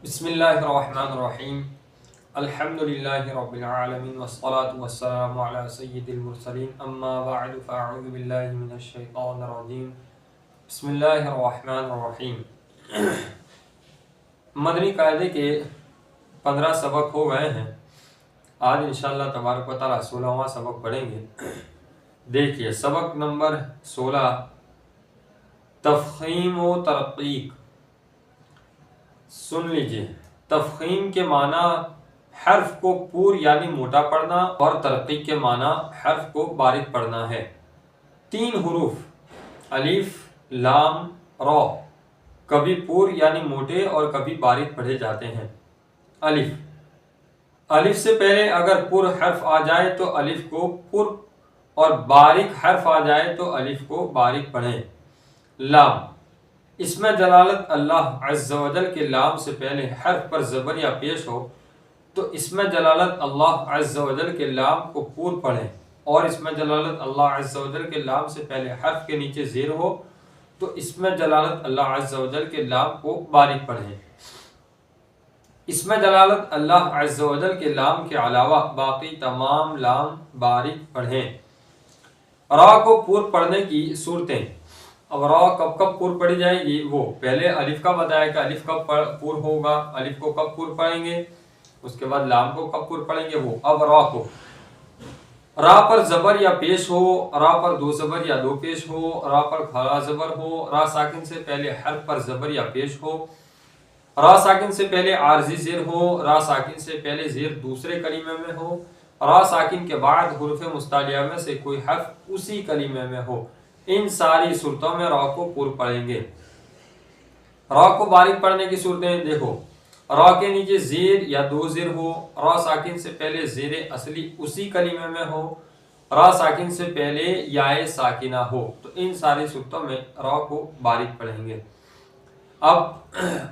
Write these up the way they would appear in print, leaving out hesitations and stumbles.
بسم اللہ الرحمن الرحیم الحمد للہ رب العالمین والصلاة والسلام علی سید المرسلین اما بعد فاعوذ باللہ من الشیطان الرجیم بسم اللہ الرحمن الرحیم۔ مدنی قاعدے کے 15 سبق ہو گئے ہیں۔ آج انشاءاللہ تبارک و تعالی 16واں سبق پڑھیں گے۔ دیکھیے سبق نمبر 16 تفخیم و ترقیق۔ سن لیجئے، تفخیم کے معنی حرف کو پور یعنی موٹا پڑھنا اور ترقیق کے معنی حرف کو باریک پڑھنا ہے۔ 3 حروف الف لام را کبھی پور یعنی موٹے اور کبھی باریک پڑھے جاتے ہیں۔ الف سے پہلے اگر پر حرف آ جائے تو الف کو پر اور باریک حرف آ جائے تو الف کو باریک پڑھیں۔ لام، اس میں جلالت اللہ عز و جل کے لام سے پہلے حرف پر زبر یا پیش ہو تو اس میں جلالت اللہ عز و جل کے لام کو پور پڑھیں، اور اس میں جلالت اللہ عز و جل کے لام سے پہلے حرف کے نیچے زیر ہو تو اس میں جلالت اللہ عز و جل کے لام کو باریک پڑھیں۔ اس میں جلالت اللہ عز و جل کے لام کے علاوہ باقی تمام لام باریک پڑھیں۔ را کو پور پڑھنے کی صورتیں۔ اب را کب پور پڑھی جائے گی، وہ پہلے الف کا بتایا کہ الف کب پور ہوگا، الف کو کب پور پڑھیں گے، اس کے بعد لام کو کب پور پڑھیں گے وہ۔ اب را کو، را پر زبر یا پیش ہو، را پر 2 زبر یا 2 پیش ہو، را پر کھڑا زبر ہو، را ساکن سے پہلے حرف پر زبر یا پیش ہو، را ساکن سے پہلے عارضی زیر ہو، را ساکن سے پہلے زیر دوسرے کلمے میں ہو، را ساکن کے بعد حروف مستعلیہ میں سے کوئی حرف اسی کلمے میں ہو، ان ساری صورتوں میں را کو پور پڑھیں گے۔ را کو باریک پڑھنے کی صورتیں دیکھو، را کے نیچے زیر یا 2 زیر ہو، را ساکن سے پہلے زیر اصلی اسی کلمے میں ہو، را ساکن سے پہلے یائے ساکنہ ہو، تو ان ساری صورتوں میں را کو باریک پڑھیں گے۔ اب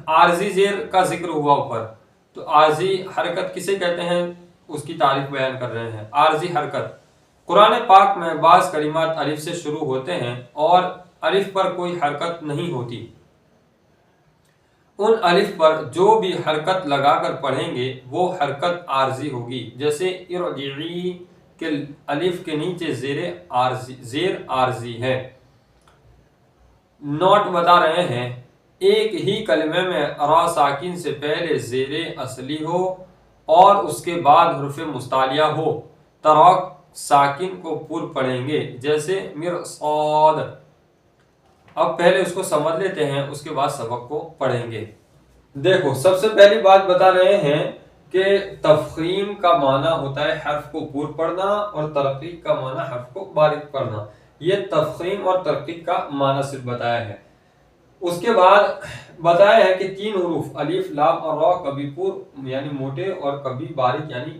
عارضی زیر کا ذکر ہوا اوپر، تو عارضی حرکت کسے کہتے ہیں اس کی تعریف بیان کر رہے ہیں۔ عارضی حرکت، قرآن پاک میں بعض کلمات الف سے شروع ہوتے ہیں اور الف پر کوئی حرکت نہیں ہوتی، ان الف پر جو بھی حرکت لگا کر پڑھیں گے وہ حرکت عارضی ہوگی۔ جیسے ارجعی کے الف کے نیچے زیر عارضی ہے۔ نوٹ بتا رہے ہیں، ایک ہی کلمے میں را ساکن سے پہلے زیر اصلی ہو اور اس کے بعد حرف مستعلیہ ہو تو را ساکن کو پور پڑھیں گے، جیسے مرصاد۔ اب پہلے اس کو سمجھ لیتے ہیں، اس کے بعد سبق کو پڑھیں گے۔ دیکھو سب سے پہلی بات بتا رہے ہیں کہ تفخیم کا معنی ہوتا ہے حرف کو پور پڑھنا اور ترقیق کا معنی حرف کو باریک پڑھنا۔ یہ تفخیم اور ترقیق کا معنی صرف بتایا ہے۔ اس کے بعد بتایا ہے کہ 3 حروف الف لام اور را کبھی پور یعنی موٹے اور کبھی باریک یعنی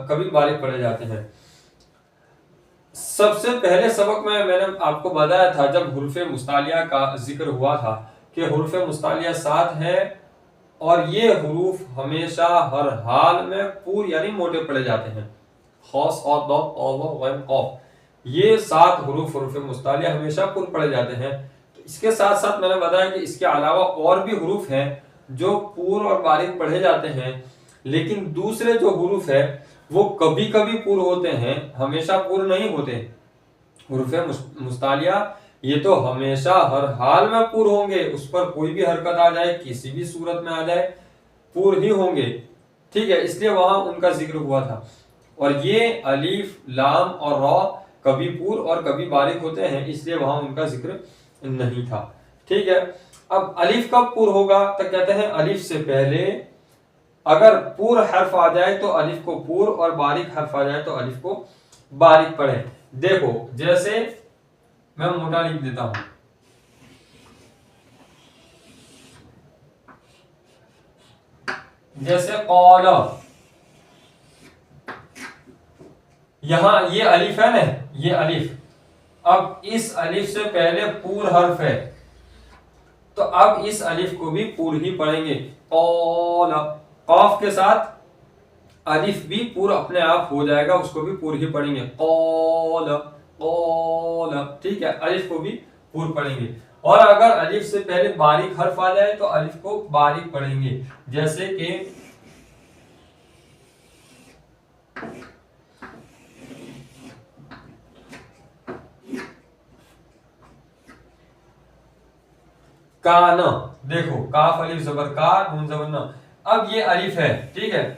کبھی باریک پڑھے جاتے ہیں۔ سب سے پہلے سبق میں نے آپ کو بتایا تھا جب حروف مستعلیہ کا ذکر ہوا تھا کہ حروف مستعلیہ 7 ہے اور یہ حروف ہمیشہ ہر حال میں پور یعنی موٹے پڑھے جاتے ہیں۔ خاص اور ضاد اور غین قاف، یہ 7 حروف مستعلیہ ہمیشہ پور پڑھے جاتے ہیں۔ تو اس کے ساتھ ساتھ میں نے بتایا کہ اس کے علاوہ اور بھی حروف ہیں جو پور اور باریک پڑھے جاتے ہیں، لیکن دوسرے جو حروف ہے وہ کبھی کبھی پور ہوتے ہیں، ہمیشہ پور نہیں ہوتے۔ حروف مستعلیہ یہ تو ہمیشہ ہر حال میں پور ہوں گے، اس پر کوئی بھی حرکت آ جائے، کسی بھی صورت میں آ جائے، پور ہی ہوں گے، ٹھیک ہے، اس لیے وہاں ان کا ذکر ہوا تھا۔ اور یہ الف لام اور را کبھی پور اور کبھی باریک ہوتے ہیں، اس لیے وہاں ان کا ذکر نہیں تھا، ٹھیک ہے۔ اب الف کب پور ہوگا تو کہتے ہیں الف سے پہلے اگر پور حرف آ جائے تو الف کو پور اور باریک حرف آ جائے تو الف کو باریک پڑھیں۔ دیکھو جیسے میں موٹا لکھ دیتا ہوں، جیسے قال، یہاں یہ الف ہے نا، یہ الف، اب اس الف سے پہلے پور حرف ہے تو اب اس الف کو بھی پور ہی پڑھیں گے۔ قال، قاف کے ساتھ الف بھی پور اپنے آپ ہو جائے گا، اس کو بھی پور ہی پڑھیں گے۔ قال قال، ٹھیک ہے، الف کو بھی پور پڑھیں گے۔ اور اگر الف سے پہلے باریک حرف آ جائے تو الف کو باریک پڑھیں گے، جیسے کہ کانا، دیکھو کاف الف زبر کا، نون زبر نا، اب یہ الف ہے، ٹھیک ہے،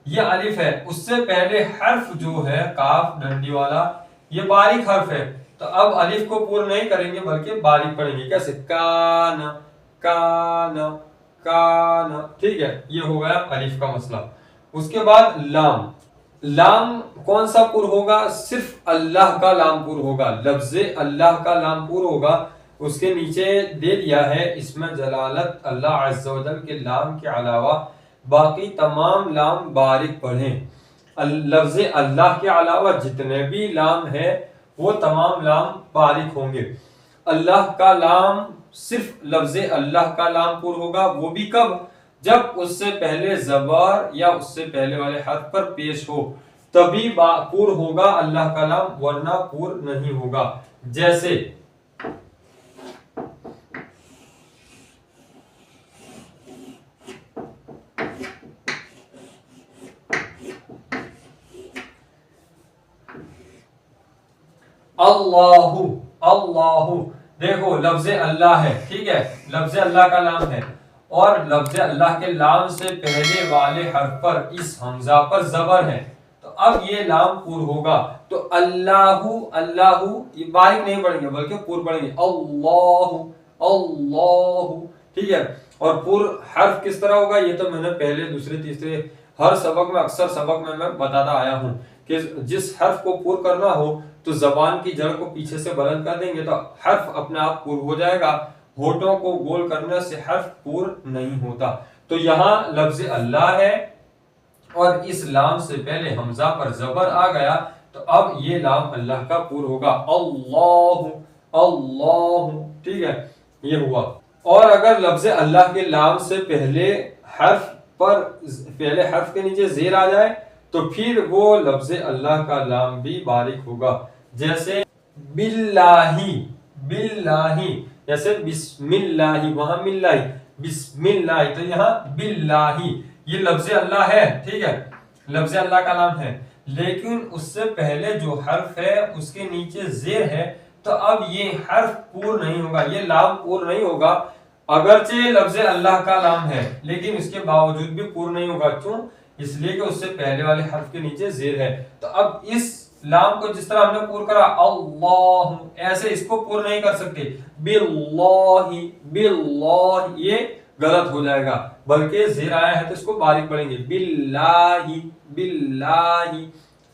یہ الف ہے، اس سے پہلے حرف جو ہے کاف ڈنڈی والا یہ باریک حرف ہے، تو اب الف کو پور نہیں کریں گے بلکہ باریک پڑھیں گے، کیسے؟ کانا کانا کانا، ٹھیک ہے، یہ ہو گیا الف کا مسئلہ۔ اس کے بعد لام، لام کون سا پور ہوگا؟ صرف اللہ کا لام پور ہوگا، لفظ اللہ کا لام پور ہوگا، اس کے نیچے دے دیا ہے اس میں جلالت اللہ عز و جل کے لام کے علاوہ باقی تمام لام باریک پڑھیں، لفظ اللہ کے علاوہ جتنے بھی لام ہیں وہ تمام لام باریک ہوں گے۔ اللہ کا لام صرف لفظ اللہ کا لام پور ہوگا، وہ بھی کب؟ جب اس سے پہلے زبر یا اس سے پہلے والے حرف پر پیش ہو تبھی پور ہوگا اللہ کا لام، ورنہ پور نہیں ہوگا۔ جیسے اللہ، اللہ، دیکھو لفظ اللہ ہے، ٹھیک ہے، لفظ اللہ کا لام ہے، اور لفظ اللہ کے لام سے پہلے والے حرف پر اس حمزہ پر زبر ہے، تو اب یہ لام پور ہوگا، تو اللہ، اللہ یہ باریک نہیں پڑھیں گے بلکہ پور پڑھیں گے، اللہ اللہ، ٹھیک ہے۔ اور پور حرف کس طرح ہوگا یہ تو میں نے پہلے دوسرے تیسرے ہر سبق میں، اکثر سبق میں بتاتا آیا ہوں کہ جس حرف کو پور کرنا ہو تو زبان کی جڑ کو پیچھے سے بلند کر دیں گے تو حرف اپنے آپ پور ہو جائے گا، ہونٹوں کو گول کرنے سے حرف پور نہیں ہوتا۔ تو یہاں لفظ اللہ ہے اور اس لام سے پہلے حمزہ پر زبر آ گیا تو اب یہ لام اللہ کا پور ہوگا، اللہ اللہ، ٹھیک ہے، یہ ہوا۔ اور اگر لفظ اللہ کے لام سے پہلے حرف کے نیچے زیر آ جائے تو پھر وہ لفظ اللہ کا لام بھی باریک ہوگا، جیسے باللہ، باللہ، جیسے بسم اللہ، وہاں ملہ، بسم اللہ، تو یہاں باللہ، یہ لفظ اللہ ہے، ٹھیک ہے، لفظ اللہ کا لام ہے، لیکن اس سے پہلے جو حرف ہے اس کے نیچے زیر ہے تو اب یہ حرف پور نہیں ہوگا، یہ لام پور نہیں ہوگا، اگرچہ لفظ اللہ کا لام ہے لیکن اس کے باوجود بھی پور نہیں ہوگا، کیوں؟ اس لیے کہ اس سے پہلے والے حرف کے نیچے زیر ہے، تو اب اس لام کو جس طرح ہم نے پور کرا اللہ، ایسے اس کو پور نہیں کر سکتے، باللہ، باللہ، یہ غلط ہو جائے گا، بلکہ زیر آیا ہے تو اس کو باریک پڑھیں گے، باللہ، باللہ،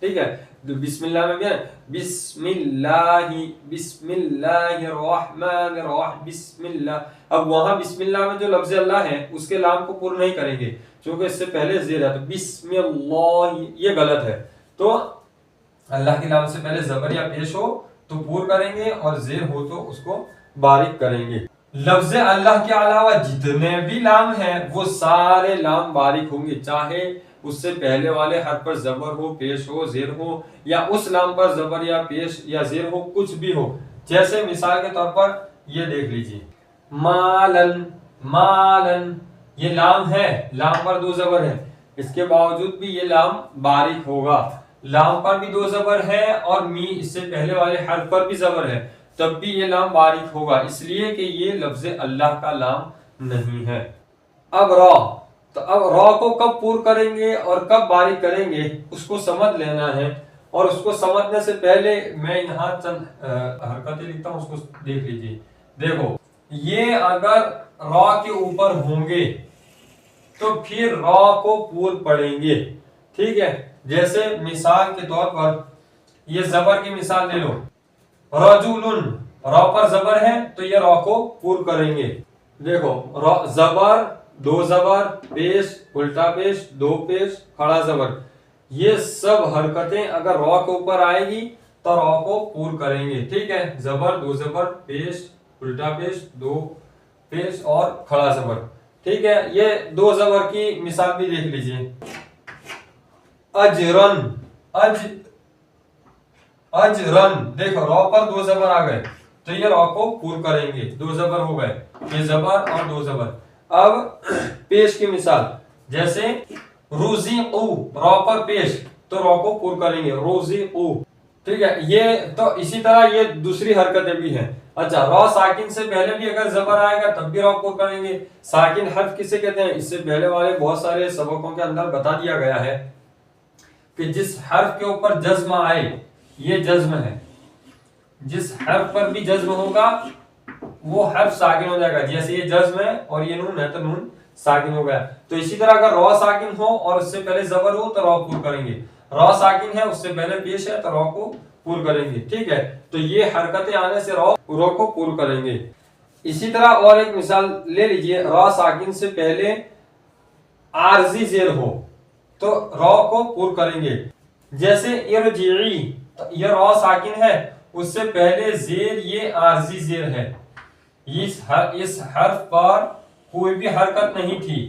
ٹھیک ہے۔ بسم اللہ میں بھی ہے، بسم اللہ، بسم اللہ الرحمن الرحیم، بسم اللہ، اب وہاں بسم اللہ میں جو لفظ اللہ ہے اس کے لام کو پور نہیں کریں گے کیونکہ اس سے پہلے زیر ہے، تو بسم اللہ یہ غلط ہے، تو اللہ کے لام سے پہلے زبر یا پیش ہو تو پور کریں گے اور زیر ہو تو اس کو باریک کریں گے۔ لفظ اللہ کے علاوہ جتنے بھی لام ہیں وہ سارے لام باریک ہوں گے، چاہے اس سے پہلے والے حرف پر زبر ہو، پیش ہو، زیر ہو، یا اس لام پر زبر یا پیش یا زیر ہو، کچھ بھی ہو۔ جیسے مثال کے طور پر یہ دیکھ لیجئے، مالن، مالن، یہ لام ہے، لام پر دو زبر ہے، اس کے باوجود بھی یہ لام باریک ہوگا، لام پر بھی دو زبر ہے اور می اس سے پہلے والے حرف پر بھی زبر ہے، تب بھی یہ لام باریک ہوگا، اس لیے کہ یہ لفظ اللہ کا لام نہیں ہے۔ اب را، تو اب را کو کب پور کریں گے اور کب باریک کریں گے اس کو سمجھ لینا ہے، اور اس کو سمجھنے سے پہلے میں یہاں چند حرکتیں لکھتا ہوں، اس کو دیکھ لیجئے۔ دیکھو یہ اگر را کے اوپر ہوں گے تو پھر را کو پور پڑیں گے، ٹھیک ہے، جیسے مثال کے طور پر یہ زبر کی مثال لے لو، رجل، را پر زبر ہے تو یہ را کو پور کریں گے، دیکھو زبر، دو زبر، پیش، الٹا پیش، دو پیش، کھڑا زبر، یہ سب حرکتیں اگر را کے اوپر آئے گی تو را کو پور کریں گے، ٹھیک ہے، زبر، دو زبر، پیش، الٹا پیش، دو پیش اور کھڑا زبر، ٹھیک ہے۔ یہ دو زبر کی مثال بھی دیکھ لیجئے، اجرن، اجرن، دیکھو را پر دو زبر آ گئے तो ये रॉ को पूर करेंगे। 2 ज़बर हो गए, ये ज़बर और 2 ज़बर। अब पेश की मिसाल, जैसे रोजी ऊ, रॉ पर पेश, तो रॉ को पूर करेंगे रोजी ऊ। ठीक है, ये तो इसी तरह ये दूसरी हरकतें भी हैं। अच्छा, रॉ साकिन से पहले भी अगर जबर आएगा तब भी रॉ पूर करेंगे। साकिन हर्फ किसे कहते हैं, इससे पहले वाले बहुत सारे सबकों के अंदर बता दिया गया है कि जिस हर्फ के ऊपर जज्म आए ये जज्म है, जिस हर्फ पर भी जज्म होगा वो हर्फ साकिन हो जाएगा। जैसे ये जज्म है और ये नून है तो नून साकिन हो गया। तो इसी तरह अगर रॉ साकिन हो और उससे पहले जबर हो तो रॉ पूर करेंगे। रॉ साकिन है उससे पहले पेश है तो रॉ को पूर करेंगे। ठीक है, तो ये हरकतें आने से रॉ को पूर करेंगे। इसी तरह और एक मिसाल ले लीजिए, रॉ साकिन से पहले आरजी जेर हो तो रॉ को पूर करेंगे। जैसे इरजीई, तो ये रॉ साकिन है, उससे पहले जेर ये आरजी जेर है। इस हर्फ पर कोई भी हरकत नहीं थी,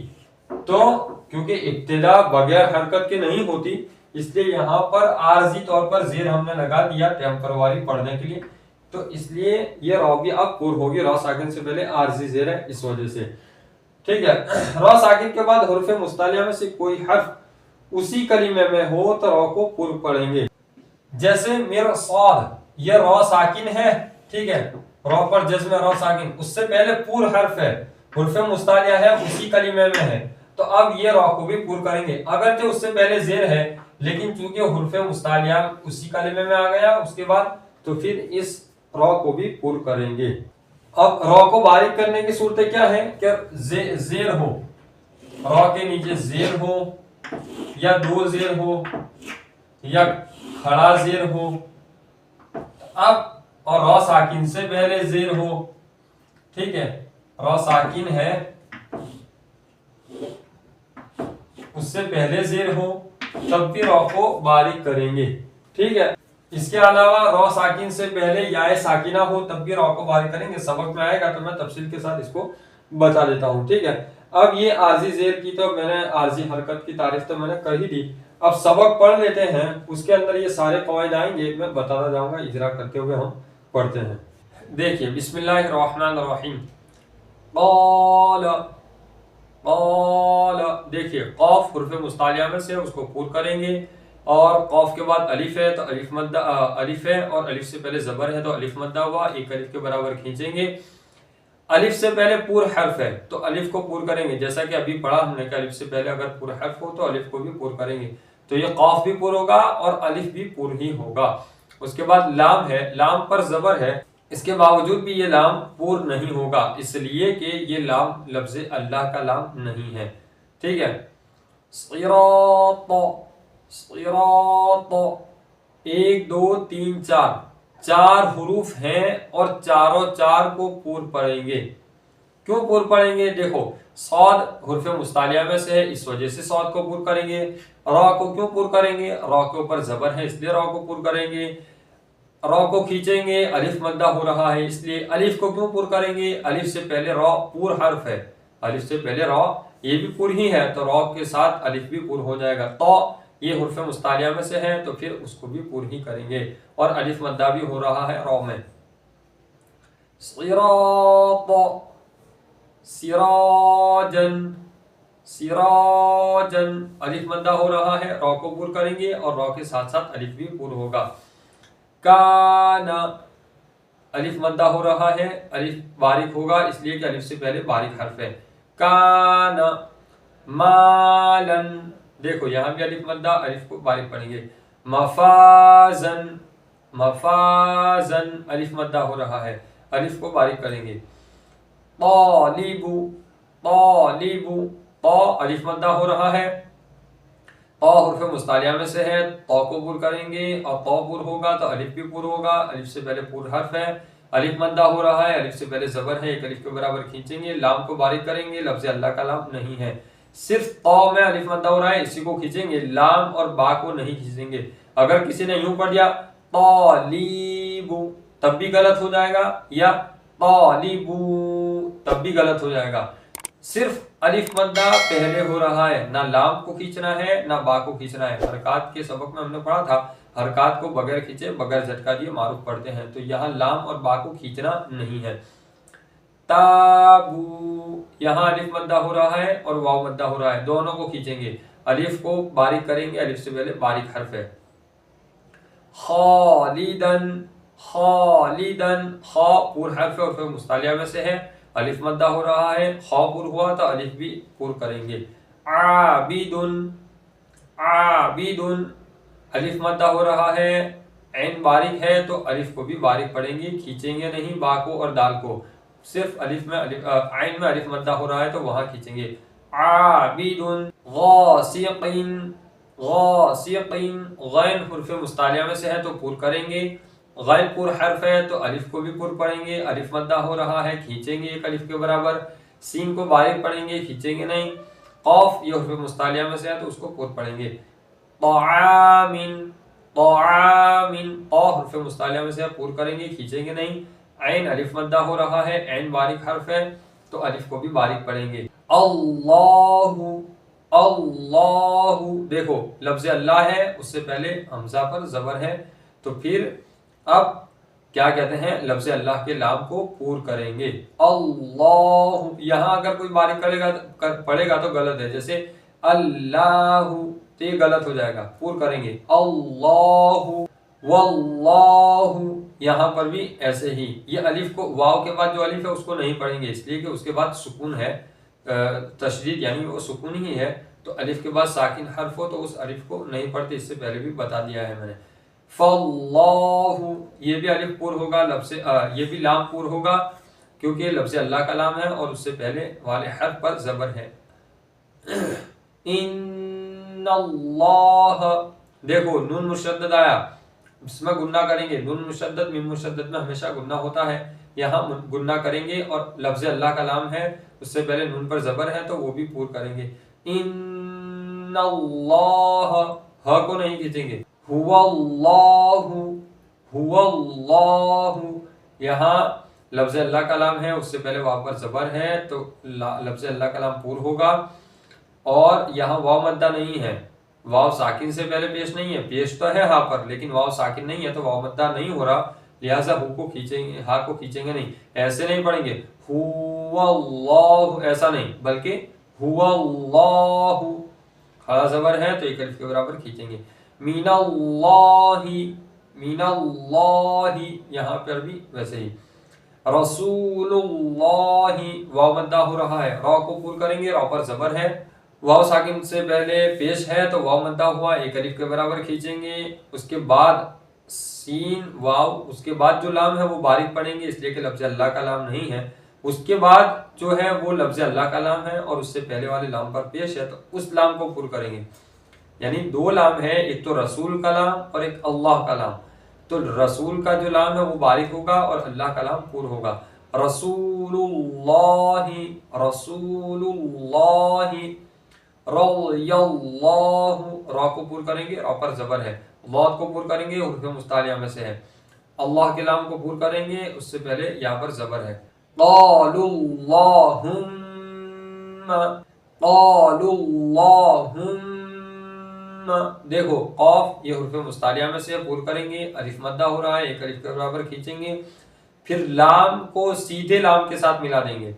तो क्योंकि इब्तिदा बगैर हरकत के नहीं होती, इसलिए यहाँ पर आरजी तौर पर जेर हमने लगा दिया टेम्परवारी पढ़ने के लिए। तो इसलिए ये रॉ भी अब पूर होगी। रॉ साकिन से पहले आरजी जेर है इस वजह से। ठीक है, रॉ साकिन के बाद हुर्फ मुस्तालिया में से कोई हर्फ उसी कलीमे में हो तो रॉ को पूर पढ़ेंगे। जैसे मिरसाद, ये रॉ साकिन है। ठीक है, रॉ पर जज्म रॉ साकिन, उससे पहले पूर हर्फ है, हुर्फ मुस्तालिया है, उसी कलीमे में है, तो अब ये रॉ को भी पूर करेंगे। अगर तो उससे पहले जेर है, लेकिन चूंकि हुर्फ मुस्तालिया उसी कलीमे में आ गया उसके बाद, तो फिर इस रॉ को भी पूर करेंगे। अब रॉ को बारीक करने की सूरतें क्या है कि जेर हो, रॉ के नीचे जेर हो या 2 जेर हो या खड़ा जेर हो, अब और रॉ साकिन से पहले जेर हो। ठीक है, रॉ साकिन है उससे पहले जेर हो तब भी रॉ को बारीक करेंगे। ठीक है, इसके अलावा रॉ साकिन से पहले याए साकिना हो तब भी रॉ को बारीक करेंगे। सबक में आएगा तो मैं तफसील के साथ इसको बता देता हूँ। ठीक है, अब ये आरजी जेर की तो मैंने आरजी हरकत की तारीफ तो मैंने कर ही दी। अब सबक पढ़ लेते हैं, उसके अंदर ये सारे कवायद आएंगे, मैं बताता जाऊंगा, इजरा करते हुए हम पढ़ते हैं। देखिए, बिस्मिल्लाहिर्रहमानिर्रहीम। देखिए, कौफ हुर्फ मुस्तालिया में से उसको पूर करेंगे, और कौफ के बाद अलिफ है तो अलिफ मद्दा, अलिफ है और अलिफ से पहले जबर है तो अलिफ मद्दा हुआ, एक अलिफ के बराबर खींचेंगे। अलिफ से पहले पूर हर्फ है तो अलिफ को पूर करेंगे, जैसा कि अभी पढ़ा हमने कि अलिफ से पहले अगर पूर हर्फ हो तो अलिफ को भी पूर करेंगे। तो ये कौफ भी पूर होगा और अलिफ भी पूर ही होगा। उसके बाद लाम है, लाम पर जबर है, इसके बावजूद भी ये लाम पूर नहीं होगा, इसलिए कि ये लाम लफ्ज अल्लाह का लाम नहीं है। ठीक है, सिरात, 1 2 3 4 हुरूफ हैं और चारों चार को पूर पढ़ेंगे। क्यों पूर पढ़ेंगे, देखो सौद हुर्फ मुस्तालिया में से है, इस वजह से सौद को पूर करेंगे। रॉ को क्यों पूर करेंगे, रॉ के ऊपर जबर है इसलिए रॉ को पूर करेंगे। रॉ को खींचेंगे, अलिफ मद्दा हो रहा है इसलिए अलिफ को क्यों पूर करेंगे, अलिफ से पहले रॉ पूर हर्फ है, अलिफ से पहले रॉ ये भी पूर ही है तो रॉ के साथ अलिफ भी पूर हो जाएगा। तो ये हुर्फ मुस्तालिया में से है तो फिर उसको भी पूर ही करेंगे, और अलिफ मद्दा भी हो रहा है रॉ में। सिरात, सिराजन, सिराजन, अलिफ मद्दा हो रहा है, रॉ को पूर करेंगे और रॉ के साथ साथ अलिफ भी पूर होगा। काना, अलिफ मद्दा हो रहा है, अलिफ बारीक होगा इसलिए कि अलिफ से पहले बारीक हर्फ है। काना मालन, देखो यहाँ भी अलिफ मद्दा, अलिफ को बारीक पढ़ेंगे। मफाजन, मफाजन, अलिफ मद्दा हो रहा है, अलिफ को बारीक करेंगे। तालिबु, तालिबु, तो अलिफ मद्दा हो रहा है, तो हुर्फ मुस्तालिया में से है, तो को पूर करेंगे और तो पूर होगा तो अलिफ भी पूर होगा, अलिफ से पहले पूर हर्फ है, अलिफ मद्दा हो रहा है, अलिफ से पहले जबर है, एक अलिफ के बराबर खींचेंगे, लाम को बारीक करेंगे, लफ्ज अल्लाह का लाम नहीं है, सिर्फ तो में अलिफ मद्दा हो रहा है इसी को खींचेंगे, लाम और बा को नहीं खींचेंगे। अगर किसी ने यूं पढ़ दिया तालिबु तब भी गलत हो जाएगा, या तालिबु तब भी गलत हो जाएगा। सिर्फ अलिफ मद्दा पहले हो रहा है, ना लाम को खींचना है ना बा को खींचना है। हरकत के सबक में हमने पढ़ा था हरकत को बगैर खींचे बगैर झटका दिए मारूफ पढ़ते हैं, तो यहाँ लाम और बा को खींचना नहीं है। ताबू, यहाँ अलिफ मद्दा हो रहा है और वाव मद्दा हो रहा है, दोनों को खींचेंगे। अलिफ को बारीक करेंगे, अलिफ से पहले बारीक हर्फ है। खालिदन, खालिदन, खा पूर हर्फ है और फिर मुस्तालिया में से है, अलिफ मद्दा हो रहा है, खा पूर हुआ तो अलिफ भी पूर करेंगे। आबिदुन, आबिदुन, अलिफ मद्दा हो रहा है, ऐन बारीक है तो अलिफ को भी बारीक पढ़ेंगे, खींचेंगे नहीं बा को और दाल को, सिर्फ अलिफ में ऐन में अलिफ मद्दा हो रहा है तो वहां खींचेंगे। आबिदुन, गासिकिन, गासिकिन, गैन हुर्फ मुस्तालिया में से है तो पूर करेंगे, गैन पूर हर्फ है तो अलिफ को भी पूर पढ़ेंगे, अलिफ मद्दा हो रहा है खींचेंगे एक अलिफ के बराबर, सीन को बारीक पढ़ेंगे खींचेंगे नहीं, कौफ ये हुर्फ मुस्तालिया में से है तो उसको पूर पढ़ेंगे। तामिन, तामिन, हुर्फ मुस्तालिया में से है पूर करेंगे खींचेंगे नहीं, ऐन अलिफ मद्दा हो रहा है, ऐन बारीक हर्फ है तो अलिफ को भी बारीक पढ़ेंगे। अल्लाहु, अल्लाहु, देखो लफ्ज अल्लाह है उससे पहले हमजा पर जबर है, तो फिर अब क्या कहते हैं लफ्ज अल्लाह के लाम को पूर करेंगे। अल्लाहु, यहाँ अगर कोई बारीक पढ़ेगा तो गलत है, जैसे अल्लाहु तो ये गलत हो जाएगा, पूर करेंगे। अल्लाहु, वल्लाहु, यहाँ पर भी ऐसे ही, ये अलिफ को वाव के बाद जो अलिफ है उसको नहीं पढ़ेंगे इसलिए कि उसके बाद सुकून है, तशदीद यानी वो सुकून ही है, तो अलिफ के बाद साकिन हर्फ हो तो उस अलिफ को नहीं पढ़ते, इससे पहले भी बता दिया है मैंने। फल्लाहु, ये भी अलिफ पूर होगा, ये भी लाम पूर होगा क्योंकि लफ्ज़ अल्लाह का लाम है और उससे पहले वाले हर्फ पर जबर है। इन्नल्लाह, देखो नून मुशद्दद आया, इसमें गुन्ना करेंगे, नून मुशद्दद मीम मुशद्दद में हमेशा गुन्ना होता है, यहाँ गुन्ना करेंगे और लफ्ज़ अल्लाह का लाम है उससे पहले नून पर जबर है तो वो भी पूर करेंगे। इन्नल्लाह, ह को नहीं खींचेंगे। हुवल्लाहु, हुवल्लाहु, यहाँ लफ्ज़ अल्लाह का लाम है उससे पहले वाव पर जबर है तो लफ्ज़ अल्लाह का लाम पूर होगा, और यहाँ वाव मद्दा नहीं है, वाव साकिन से पहले पेश नहीं है, पेश तो है हा पर लेकिन वाव साकिन नहीं है तो वाव मद्दा नहीं हो रहा, लिहाजा हु को खींचेंगे, हा को खींचेंगे नहीं, ऐसे नहीं पढ़ेंगे हुवल्लाहु, ऐसा नहीं बल्कि हुवल्लाहु, खड़ा जबर है तो एक अलिफ के बराबर खींचेंगे। मीनल्लाही, मीनल्लाही, यहाँ पर भी वैसे ही। रसूलुल्लाही, वाव मद्दा हो रहा है, रॉ को पूर करेंगे, रॉ पर जबर है, वाव साकिन से पहले पेश है तो वाव मद्दा हुआ, एक अलिफ के बराबर खींचेंगे, उसके बाद सीन वाव, उसके बाद जो लाम है वो बारीक पढ़ेंगे इसलिए कि लफ्ज़ अल्लाह का लाम नहीं है, उसके बाद जो है वो लफ्ज़ अल्लाह का लाम है और उससे पहले वाले लाम पर पेश है तो उस लाम को पूर करेंगे। यानी दो लाम है, एक तो रसूल का लाम और एक अल्लाह का लाम, तो रसूल का जो लाम है वो बारीक होगा और अल्लाह का लाम पूर होगा। रसूलुल्लाही, रसूलुल्लाही, रज़ियल्लाहु, रॉ को पूर करेंगे, रॉ पर जबर है, लौत को पूर करेंगे, हुर्फ मुस्तालिया में से है, अल्लाह के लाम को पूर करेंगे उससे पहले यहाँ पर जबर है। क़ालुल्लाहुम्मा, क़ालुल्लाहुम्मा, देखो क़ाफ ये हुर्फ मुस्तालिया में से पूर करेंगे, अलिफ मद्दा हो रहा है, एक अलिफ के बराबर खींचेंगे, फिर लाम को सीधे लाम के साथ मिला देंगे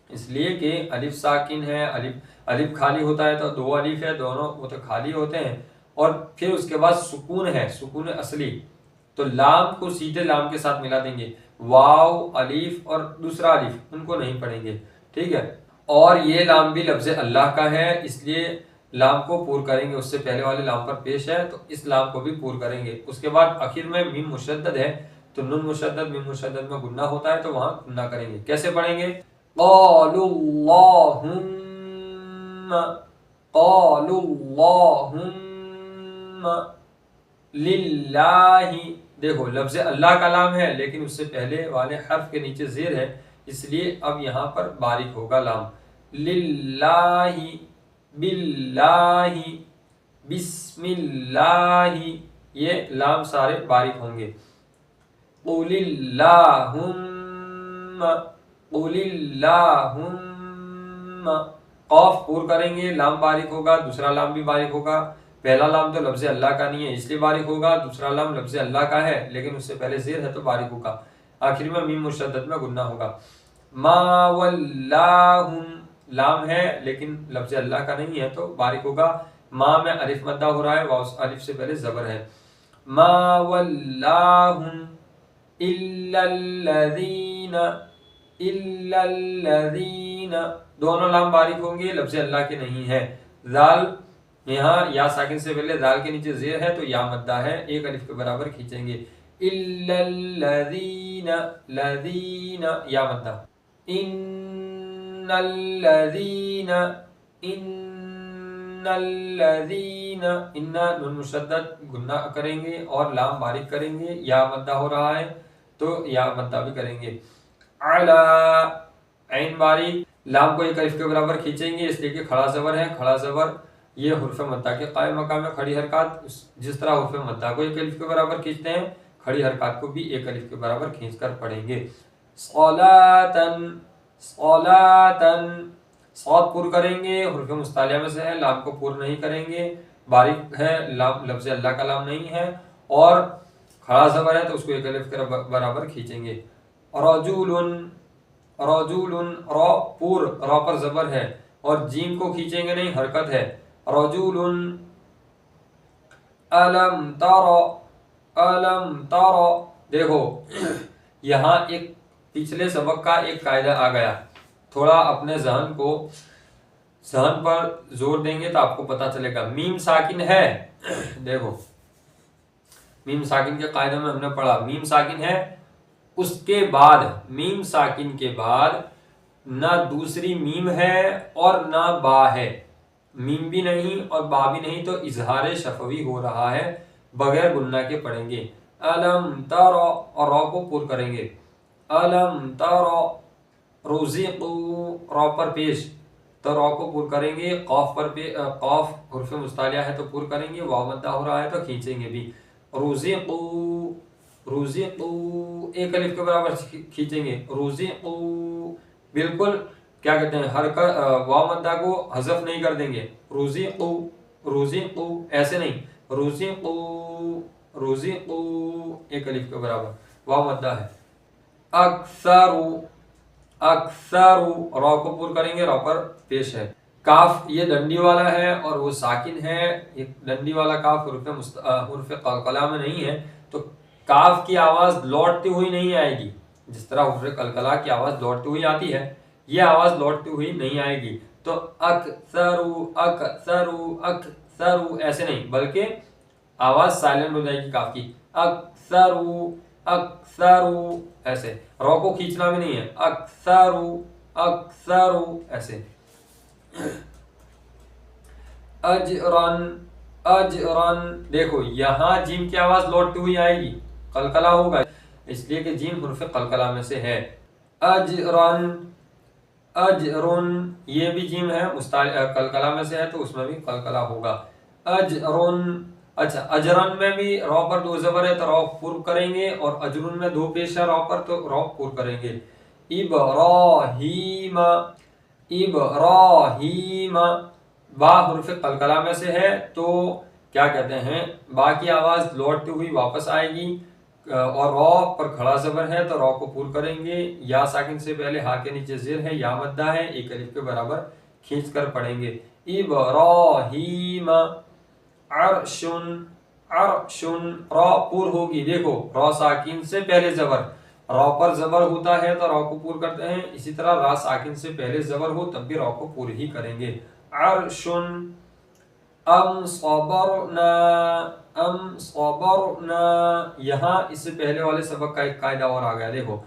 इसलिए कि अलिफ साकिन है, अलिफ खाली होता है तो दो अलिफ है, दोनों वो तो खाली होते हैं, और फिर उसके बाद सुकून है, सुकून असली, तो लाम को सीधे लाम के साथ मिला देंगे, वाव अलिफ और दूसरा अलिफ उनको नहीं पढ़ेंगे, ठीक है। और ये लाम भी लफ्ज़ अल्लाह का है इसलिए लाम को पूर करेंगे, उससे पहले वाले लाम पर पेश है तो इस लाम को भी पूर करेंगे। उसके बाद आखिर में मीम मुशद्दद है तो नून मुशद्दद मीम मुशद्दद में गुन्ना होता है तो वहां गुन्ना करेंगे। कैसे पढ़ेंगे? क़ालुल्लाहुम्मा, क़ालुल्लाहुम्मा लिल्लाही, देखो लफ्ज़ अल्लाह का लाम है लेकिन उससे पहले वाले हर्फ के नीचे ज़ेर है इसलिए अब यहाँ पर बारीक होगा लाम। लिल्लाही, बिल्लाही, बिस्मिल्लाही, ये लाम सारे बारीक होंगे। क़ुलिल्लाहुम्मा, क़ुलिल्लाहुम्मा, قاف پور کریں گے، لام باریک ہوگا، دوسرا لام بھی باریک ہوگا. پہلا لام تو لفظ اللہ کا نہیں ہے اس لیے باریک ہوگا، دوسرا لام لفظ اللہ کا ہے لیکن اس سے پہلے زیر ہے تو باریک ہوگا. آخر میں میم مشدد میں گننا ہوگا. ما ولاہم لام ہے لیکن لفظ اللہ کا نہیں ہے تو باریک ہوگا. ما میں الف مدہ ہو رہا ہے، واو الف سے پہلے زبر ہے. ما ولاہم الا الذین دونوں لام باریک ہوں گے، لفظ اللہ کے نہیں ہے. ذال یہاں یا ساکن سے پہلے ذال کے نیچے زیر ہے تو یا مدہ ہے، ایک الف کے برابر کھینچیں گے. الا الذین لذین یا مدہ. ان الذین ان نون مشدد گنہ کریں گے اور لام باریک کریں گے، یا مدہ ہو رہا ہے تو یا مدہ بھی کریں گے. علا عین باریک، لام کو ایک الف کے برابر کھینچیں گے اس لیے کہ کھڑا زبر ہے. کھڑا زبر یہ حرف مدہ کے قائم مقام ہے. کھڑی حرکات جس طرح حرف مدہ کو ایک الف کے برابر کھینچتے ہیں، کھڑی حرکات کو بھی ایک الف کے برابر کھینچ کر پڑھیں گے. صلاتن صلاتن صاد پور کریں گے، حرف مستعلیہ میں سے ہے، لام کو پور نہیں کریں گے، باریک ہے، لام لفظ اللہ کا لام نہیں ہے اور کھڑا زبر ہے تو اس کو ایک الف کے برابر کھینچیں گے. رجولن رجولن را پور، را پر زبر ہے اور جیم کو کھینچیں گے نہیں، حرکت ہے. رجولن الم تر دیکھو یہاں ایک پچھلے سبق کا ایک قاعدہ آ گیا. تھوڑا اپنے ذہن پر زور دیں گے تو آپ کو پتا چلے گا. میم ساکن ہے، دیکھو میم ساکن کے قاعدے میں ہم نے پڑھا میم ساکن ہے، اس کے بعد میم ساکن کے بعد نہ دوسری میم ہے اور نہ با ہے، میم بھی نہیں اور با بھی نہیں تو اظہار شفوی ہو رہا ہے، بغیر گنہ کے پڑھیں گے. الم تر اور را کو پور کریں گے. الم تر رزقوا را پر پیش تو را کو پور کریں گے. قاف پر قاف حرف مستعلیہ ہے تو پور کریں گے، واو مدہ ہو رہا ہے تو کھینچیں گے بھی. رزقوا رزقوا ایک الف کے برابر کھینچیں گے. رزقوا بالکل کیا کہتے ہیں حرکت واو مدہ کو حذف نہیں کر دیں گے. رزقوا رزقوا ایسے نہیں، رزقوا رزقوا ایک الف کے برابر واو مدہ ہے. اکثر اکثر را کو پور کریں گے، را پر پیش ہے. کاف یہ ڈنڈی والا ہے اور وہ ساکن ہے. یہ ڈنڈی والا کاف حرف قلقلہ میں نہیں ہے تو کاف کی آواز لوٹتی ہوئی نہیں آئے گی. جس طرح حرف قلقلہ کی آواز لوٹتی ہوئی آتی ہے، یہ آواز لوٹتی ہوئی نہیں آئے گی. تو اکثر اکثر اکثر ایسے نہیں بلکہ آواز سائلنٹ ہو جائے گی کاف کی. اکثر اکثر ایسے. را کو کھینچنا بھی نہیں ہے. اکثر اکثر ایسے. اجرن اجرن دیکھو یہاں جیم کی آواز لوٹتی ہوئی آئے گی، قلقلہ ہوگا اس لیے کہ جیم حرف قلقلہ میں سے ہے. اجرن اجرن یہ بھی جیم ہے، قلقلہ میں سے ہے تو اس میں بھی قلقلہ ہوگا. اجرن اچھا اجرن میں بھی را پر دو زبر ہے تو را پور کریں گے اور اجرن میں دو پیش ہے را پر تو را پور کریں گے. ابراہیم ابراہیم با حرف قلقلہ میں سے ہے تو کیا کہتے ہیں با کی آواز لوٹتی ہوئی واپس آئے گی اور را پر کھڑا زبر ہے تو را کو پور کریں گے. یا ساکن سے پہلے ہا کے نیچے زیر ہے، یا مدہ ہے، ایک الف کے برابر کھینچ کر پڑھیں گے. ابراہیم عرشن عرشن را پور ہوگی. دیکھو را ساکن سے پہلے زبر، را پر زبر ہوتا ہے تو را کو پور کرتے ہیں، اسی طرح را ساکن سے پہلے زبر ہو تب بھی را کو پور ہی کریں گے. عرشن ام صبرنا ام صبرنا یہاں اس سے پہلے والے سبق کا ایک قاعدہ اور آ گیا. دیکھو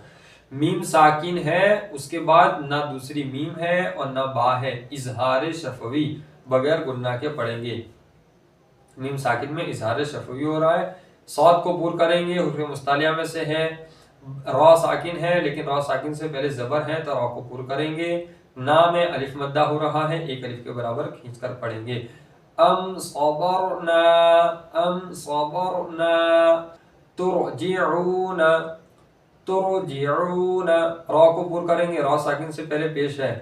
میم ساکن ہے، اس کے بعد نہ دوسری میم ہے اور نہ با ہے، اظہار شفوی بغیر گنہ کے پڑھیں گے. میم ساکن میں اظہار شفوی ہو رہا ہے. صاد کو پور کریں گے، حرف مستعلیہ میں سے ہے. را ساکن ہے لیکن را ساکن سے پہلے زبر ہے تو را کو پور کریں گے. نا میں الف مدہ ہو رہا ہے، ایک الف کے برابر کھینچ کر پڑھیں گے. ام صبرنا ام صبرنا ترجعون ترجعون را کو پور کریں گے، را ساکن سے پہلے پیش ہے.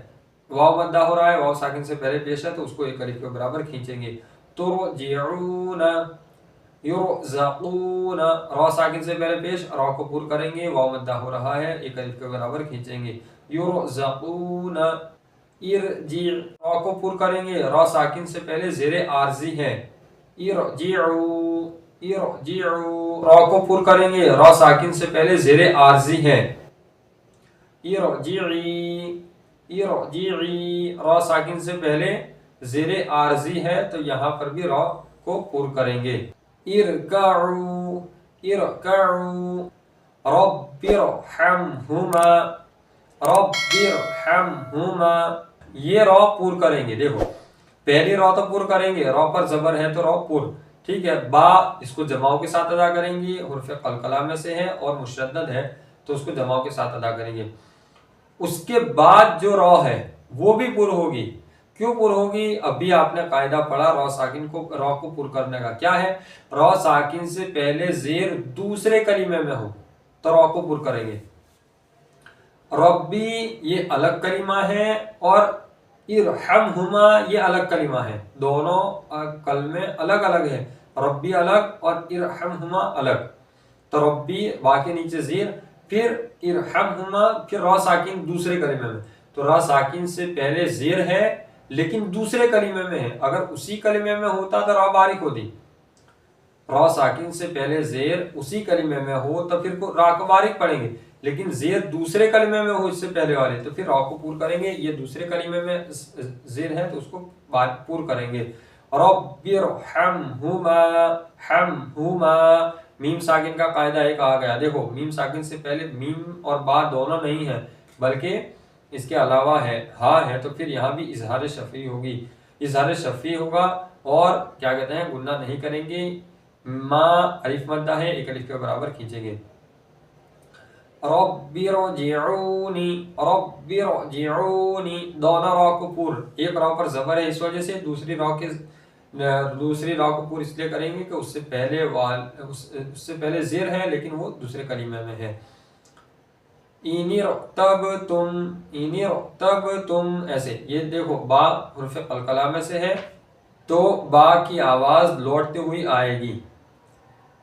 वाव मद्दा हो रहा है, वाव साकिन से पहले पेश है तो उसको एक अलिफ के बराबर खींचेंगे। तुरजिऊन, युरज़क़ून, रा साकिन से पहले पेश, रा को पूर करेंगे, वाव मद्दा हो रहा है, एक अलिफ के बराबर खींचेंगे। युरज़क़ून, इरजी, रा को पूर करेंगे, रा साकिन से पहले ज़ेर आर्जी है। इरजिऊ, इरजिऊ, रा को पूर करेंगे, रा साकिन से पहले ज़ेर आर्जी है। इरजिई, इरजिई, रा साकिन से पहले ज़ेर आर्जी है तो यहाँ पर भी रा को पूर करेंगे। इरकऊ, इरकऊ, रब्बिरहमहुमा, रब्बिरहमहुमा, ये रा पूर करेंगे। देखो पहली रा तो पूर करेंगे, रा पर जबर है तो रा पूर, ठीक है। बा इसको जमाओं के साथ अदा करेंगे, हुर्फ़े क़लक़ला में से है और मुशद्दद है तो उसको जमाओं के साथ अदा करेंगे। उसके बाद जो रा है वो भी पूर होगी। क्यों पूर होगी? अभी आपने कायदा पढ़ा रा साकिन को, रा को पूर करने का क्या है, रा साकिन से पहले ज़ेर दूसरे कलीमे में हो तो रा को पूर करेंगे। रब्बी ये अलग कलीमा है और इरहमहुमा ये अलग कलीमा है, दोनों कलमे अलग अलग है, रब्बी अलग और इरहमहुमा अलग। तो रब्बी बा के नीचे ज़ेर, फिर इरहमहुमा, फिर रा साकिन दूसरे कलीमे में, तो रा साकिन से पहले ज़ेर है लेकिन दूसरे कलीमे में है। अगर उसी कलीमे में होता तो रा बारिक होती, रा साकिन से पहले ज़ेर उसी कलीमे में हो तो फिर रा को बारिक पढ़ेंगे, लेकिन ज़ेर दूसरे कलीमे में हो इससे पहले वाले तो फिर रा को पूर करेंगे। ये दूसरे कलीमे में ज़ेर है तो उसको पूर करेंगे। रब्बिरहमहुमा, हमहुमा, मीम साकिन का कायदा एक आ गया। देखो मीम साकिन से पहले मीम और बा दोनों नहीं है बल्कि इसके अलावा है, हा है, तो फिर यहाँ भी इजहार शफ़ी होगी, इजहार शफ़ी होगा और क्या कहते हैं गुन्ना नहीं करेंगे। माँ अलिफ मद्दा है, एक अलिफ के बराबर खींचेंगे। रब्बिरजिऊनी, रब्बिरजिऊनी, दोनों रा को पूर, एक रा पर जबर है इस वजह से, दूसरी रा को पूर इसलिए करेंगे कि उससे पहले ज़ेर है लेकिन वो दूसरे कलीमे में है। इनिरतबतुम, इनिरतबतुम, ऐसे ये देखो बा हुर्फ़े क़लक़ला में से है तो बा की आवाज़ लौटते हुई आएगी।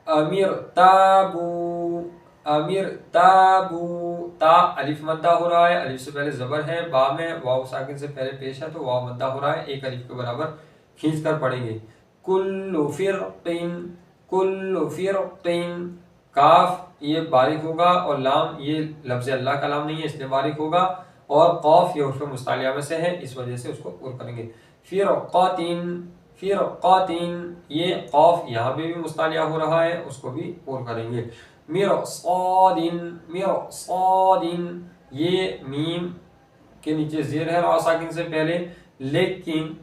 अमीर ताबू, अमीर ताबू, ता अलिफ मद्दा हो रहा है, अलिफ से पहले ज़बर है, बा में वाव साकिन से पहले पेश है तो वाव मद्दा हो रहा है, एक अलिफ के बराबर खींच कर पढ़ेंगे। कुल्लु फ़िरक़िन, कुल्लु फ़िरक़िन, काफ ये बारिक होगा और लाम ये लफ्ज़ अल्लाह का लाम नहीं है इसलिए बारिक होगा, और क़ाफ ये हुर्फ़ मुस्तालिया में से है इस वजह से उसको पूर करेंगे। फ़िरक़तिन, फ़िरक़तिन, ये क़ाफ यहाँ पे भी मुस्तालिया हो रहा है उसको भी पूर करेंगे। मिरसादिन, मिरसादिन, ये मीम के नीचे ज़ेर है रा साकिन से पहले, लेकिन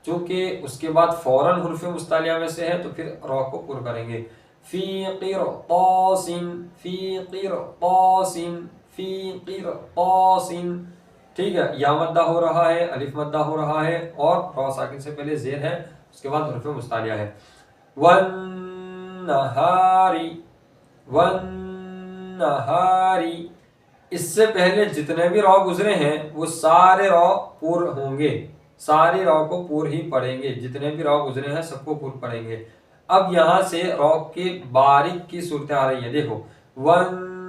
चूँकि उसके बाद फ़ौरन हुर्फ़ मुस्तालिया में से है तो फिर रा को पूर करेंगे। फ़ी क़िरतासिन, फ़ी क़िरतासिन, फ़ी क़िरतासिन, ठीक है। या मद्दा हो रहा है, अलिफ मद्दा हो रहा है और रा साकिन से पहले ज़ेर है उसके बाद हुर्फ़ मुस्तालिया है। वन्नहारी, वन्नहारी, इससे पहले जितने भी रा गुजरे हैं वो सारे रा पूर होंगे, सारे रा को पूर ही पढ़ेंगे, जितने भी रा गुजरे हैं सबको पूर पढ़ेंगे। अब यहाँ से रा के बारिक की सूरत आ रही है। देखो वन्नहारी,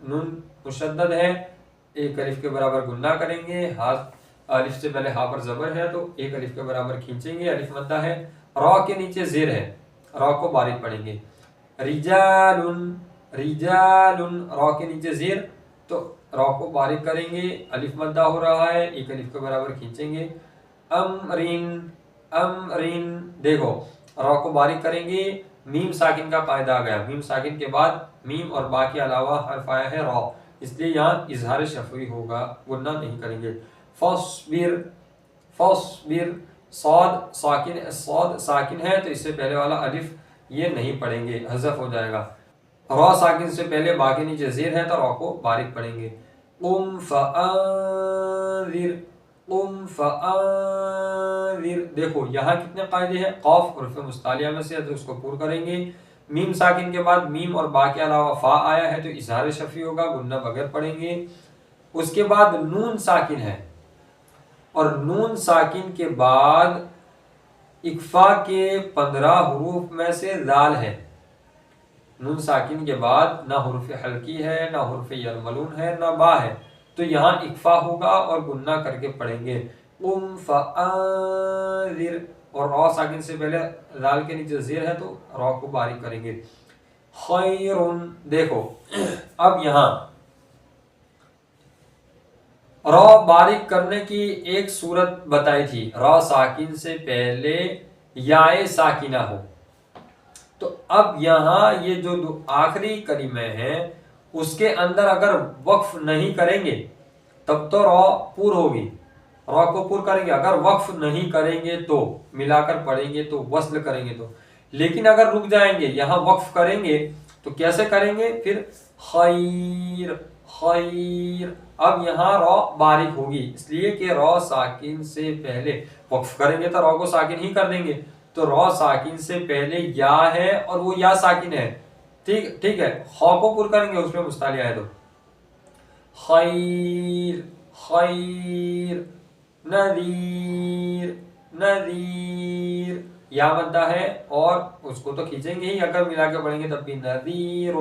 नून मुशद्दद है, एक अलिफ के बराबर गुन्ना करेंगे, हाथ अलिफ से पहले हा पर जबर है तो एक अलिफ के बराबर खींचेंगे, अलिफ मद्दा है, रा के नीचे ज़ेर है, रा को बारिक पढ़ेंगे। रिजालुन, रिजालुन, रा के नीचे ज़ेर तो रा को बारिक करेंगे, अलिफ मद्दा हो रहा है, एक अलिफ के बराबर खींचेंगे। अमरिन, अमरिन, देखो रा को बारिक करेंगे, मीम साकिन का कायदा आ गया, मीम साकिन के बाद मीम और बा के अलावा हर्फ आया है रा, इसलिए यहाँ इजहार शफ़ी होगा, गुन्ना नहीं करेंगे। फस्बिर, फस्बिर, सौद साकिन, सौद साकिन है तो इससे पहले वाला अलिफ ये नहीं पढ़ेंगे, हज़फ हो जाएगा। रा साकिन से पहले बा के नीचे ज़ेर है तो रा को बारिक पढ़ेंगे। क़ुम फ़अन्ज़िर, क़ुम फ़अन्ज़िर, देखो यहाँ कितने कायदे हैं, क़ाफ हुर्फ़ मुस्तालिया में से है तो उसको पूर करेंगे। मीम साकिन के बाद मीम और बा के अलावा फ़ा आया है तो इज़हार शफ़ी होगा, गुन्ना बगैर पढ़ेंगे। اس کے بعد نون ساکن ہے، اور نون ساکن کے بعد اکفا کے 15 حروف میں سے ذال ہے۔ نون ساکن کے بعد نہ حرف حلقی ہے، نہ حرف یرملون ہے، نہ با ہے، تو یہاں اکفا ہوگا اور گنہ کر کے پڑھیں گے قم فانذر، اور را ساکن سے پہلے ذال کے نیچے زیر ہے تو را کو باریک کریں گے خیرن۔ دیکھو اب یہاں را باریک کرنے کی ایک صورت بتائی تھی، را ساکن سے پہلے یائے ساکنہ ہو، تو اب یہاں یہ جو آخری کلمے ہیں اس کے اندر اگر وقف نہیں کریں گے تب تو را پور ہوگی، را کو پور کریں گے، اگر وقف نہیں کریں گے تو ملا کر پڑھیں گے تو وصل کریں گے تو، لیکن اگر رک جائیں گے یہاں وقف کریں گے تو کیسے کریں گے؟ پھر خیر خیر، اب یہاں را باریک ہوگی اس لیے کہ را ساکن سے پہلے وقف کریں گے تو را کو ساکن ہی کر دیں گے، تو را ساکن سے پہلے یا ہے اور وہ یا ساکن ہے، ٹھیک ہے، خا کو پور کریں گے اس میں مستعلی ہے تو خیر خیر نذیر نذیر، یا مدہ ہے اور اس کو تو کھینچیں گے ہی، اگر ملا کے پڑھیں گے تب بھی نذیر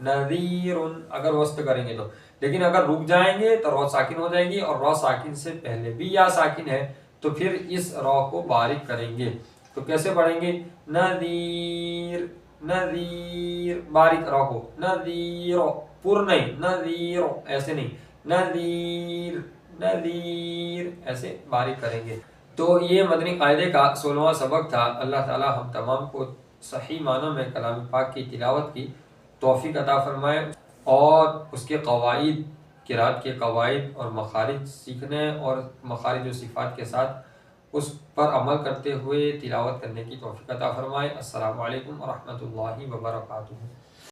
نذیر اگر وسط کریں گے تو، لیکن اگر رک جائیں گے تو را ساکن ہو جائے گی، اور را ساکن سے پہلے بھی یا ساکن ہے تو پھر اس را کو باریک کریں گے، تو کیسے پڑھیں گے؟ نذیر نذیر، باریک را کو، نذیر پر نہیں، نذیر ایسے نہیں، نذیر نذیر ایسے باریک کریں گے۔ تو یہ مدنی قاعدے کا 16واں سبق تھا۔ اللہ تعالی ہم تمام کو صحیح معنوں میں کلام پاک کی تلاوت کی توفیق عطا فرمائے، اور اس کے قواعد، قرات کے قواعد اور مخارج سیکھنے اور مخارج و صفات کے ساتھ اس پر عمل کرتے ہوئے تلاوت کرنے کی توفیق عطا فرمائے۔ السلام علیکم ورحمۃ اللہ وبرکاتہ۔